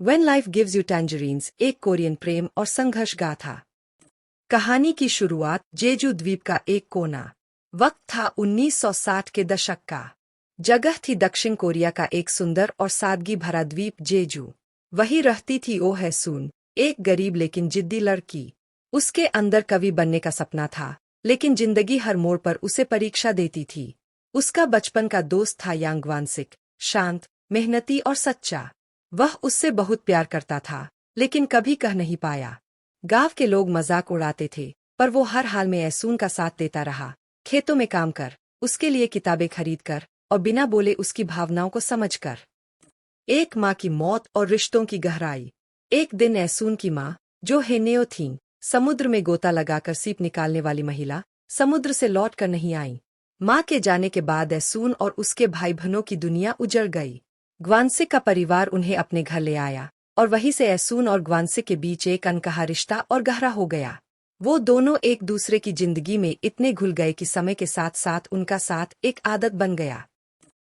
When Life Gives You Tangerines, एक Korean प्रेम और संघर्ष गाथा। कहानी की शुरुआत जेजू द्वीप का एक कोना। वक्त था 1960 के दशक का। जगह थी दक्षिण कोरिया का एक सुंदर और सादगी भरा द्वीप जेजू। वही रहती थी ओ हैसून, एक गरीब लेकिन जिद्दी लड़की। उसके अंदर कवि बनने का सपना था, लेकिन जिंदगी हर मोड़ पर उसे परीक्षा देती थी। उसका बचपन का दोस्त था यांग ग्वानसिक, शांत, मेहनती और सच्चा। वह उससे बहुत प्यार करता था, लेकिन कभी कह नहीं पाया। गांव के लोग मजाक उड़ाते थे, पर वो हर हाल में ऐसून का साथ देता रहा। खेतों में काम कर, उसके लिए किताबें खरीद कर और बिना बोले उसकी भावनाओं को समझकर। एक माँ की मौत और रिश्तों की गहराई। एक दिन ऐसून की माँ, जो हेनेओ थीं, समुद्र में गोता लगाकर सीप निकालने वाली महिला, समुद्र से लौट कर नहीं आई। माँ के जाने के बाद ऐसून और उसके भाई बहनों की दुनिया उजड़ गई। ग्वानसिक का परिवार उन्हें अपने घर ले आया, और वहीं से ऐसून और ग्वानसिक के बीच एक अनकहा रिश्ता और गहरा हो गया। वो दोनों एक दूसरे की जिंदगी में इतने घुल गए कि समय के साथ साथ उनका साथ एक आदत बन गया।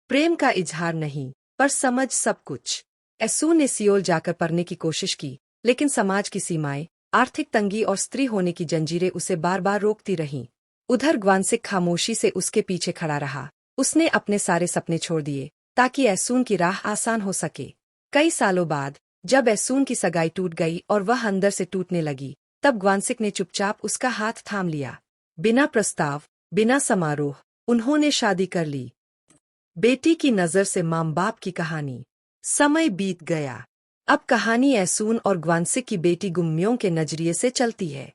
प्रेम का इजहार नहीं, पर समझ सब कुछ। ऐसून ने सियोल जाकर पढ़ने की कोशिश की, लेकिन समाज की सीमाएं, आर्थिक तंगी और स्त्री होने की जंजीरें उसे बार बार रोकती रहीं। उधर ग्वानसिक खामोशी से उसके पीछे खड़ा रहा। उसने अपने सारे सपने छोड़ दिए ताकि ऐसून की राह आसान हो सके। कई सालों बाद, जब ऐसून की सगाई टूट गई और वह अंदर से टूटने लगी, तब ग्वानसिक ने चुपचाप उसका हाथ थाम लिया। बिना प्रस्ताव, बिना समारोह, उन्होंने शादी कर ली। बेटी की नजर से माँ बाप की कहानी। समय बीत गया। अब कहानी ऐसून और ग्वानसिक की बेटी गुम्यों के नजरिए से चलती है।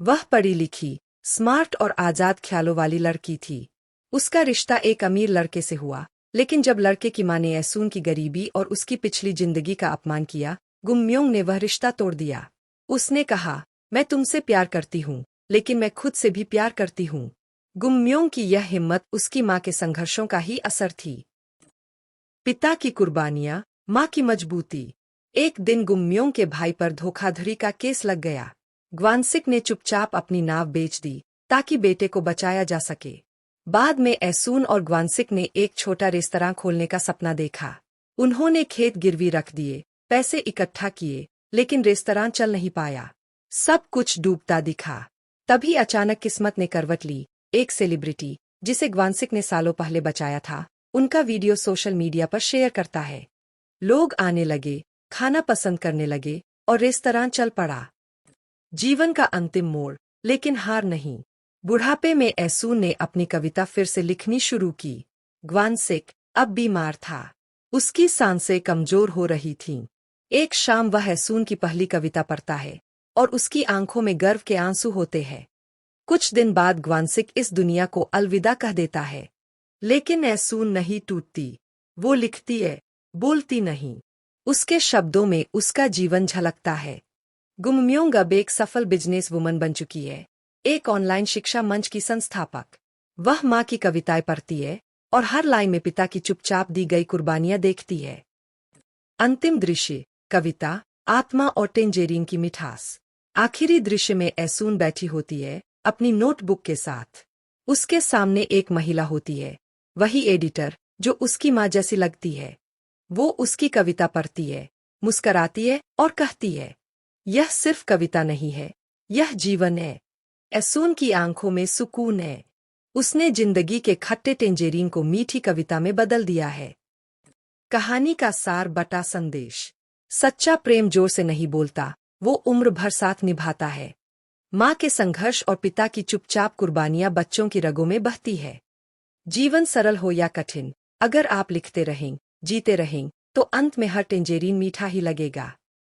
वह पढ़ी लिखी, स्मार्ट और आजाद ख्यालों वाली लड़की थी। उसका रिश्ता एक अमीर लड़के से हुआ, लेकिन जब लड़के की मां ने ऐसून की गरीबी और उसकी पिछली जिंदगी का अपमान किया, गुम्योंग ने वह रिश्ता तोड़ दिया। उसने कहा, मैं तुमसे प्यार करती हूँ, लेकिन मैं खुद से भी प्यार करती हूँ। गुम्योंग की यह हिम्मत उसकी मां के संघर्षों का ही असर थी। पिता की कुर्बानियां, मां की मजबूती। एक दिन गुम्योंग के भाई पर धोखाधड़ी का केस लग गया। ग्वानसिक ने चुपचाप अपनी नाव बेच दी, ताकि बेटे को बचाया जा सके। बाद में ऐसून और ग्वानसिक ने एक छोटा रेस्तरां खोलने का सपना देखा। उन्होंने खेत गिरवी रख दिए, पैसे इकट्ठा किए, लेकिन रेस्तरां चल नहीं पाया। सब कुछ डूबता दिखा। तभी अचानक किस्मत ने करवट ली। एक सेलिब्रिटी, जिसे ग्वानसिक ने सालों पहले बचाया था, उनका वीडियो सोशल मीडिया पर शेयर करता है। लोग आने लगे, खाना पसंद करने लगे, और रेस्तरां चल पड़ा। जीवन का अंतिम मोड़, लेकिन हार नहीं। बुढ़ापे में ऐसून ने अपनी कविता फिर से लिखनी शुरू की। ग्वानसिक अब बीमार था। उसकी सांसें कमजोर हो रही थीं। एक शाम वह ऐसून की पहली कविता पढ़ता है, और उसकी आंखों में गर्व के आंसू होते हैं। कुछ दिन बाद ग्वानसिक इस दुनिया को अलविदा कह देता है। लेकिन ऐसून नहीं टूटती। वो लिखती है, बोलती नहीं। उसके शब्दों में उसका जीवन झलकता है। गुम्योंग अब एक सफल बिजनेस वुमन बन चुकी है, एक ऑनलाइन शिक्षा मंच की संस्थापक। वह माँ की कविताएं पढ़ती है, और हर लाइन में पिता की चुपचाप दी गई कुर्बानियां देखती है। अंतिम दृश्य, कविता, आत्मा और टेंजेरीन की मिठास। आखिरी दृश्य में ऐसून बैठी होती है, अपनी नोटबुक के साथ। उसके सामने एक महिला होती है, वही एडिटर, जो उसकी माँ जैसी लगती है। वो उसकी कविता पढ़ती है, मुस्कराती है और कहती है, यह सिर्फ कविता नहीं है, यह जीवन है। ऐसून की आंखों में सुकून है। उसने जिंदगी के खट्टे टेंजेरीन को मीठी कविता में बदल दिया है। कहानी का सार बटा संदेश। सच्चा प्रेम जोर से नहीं बोलता, वो उम्र भर साथ निभाता है। माँ के संघर्ष और पिता की चुपचाप कुर्बानियां बच्चों की रगों में बहती है। जीवन सरल हो या कठिन, अगर आप लिखते रहें, जीते रहें, तो अंत में हर टेंजेरीन मीठा ही लगेगा।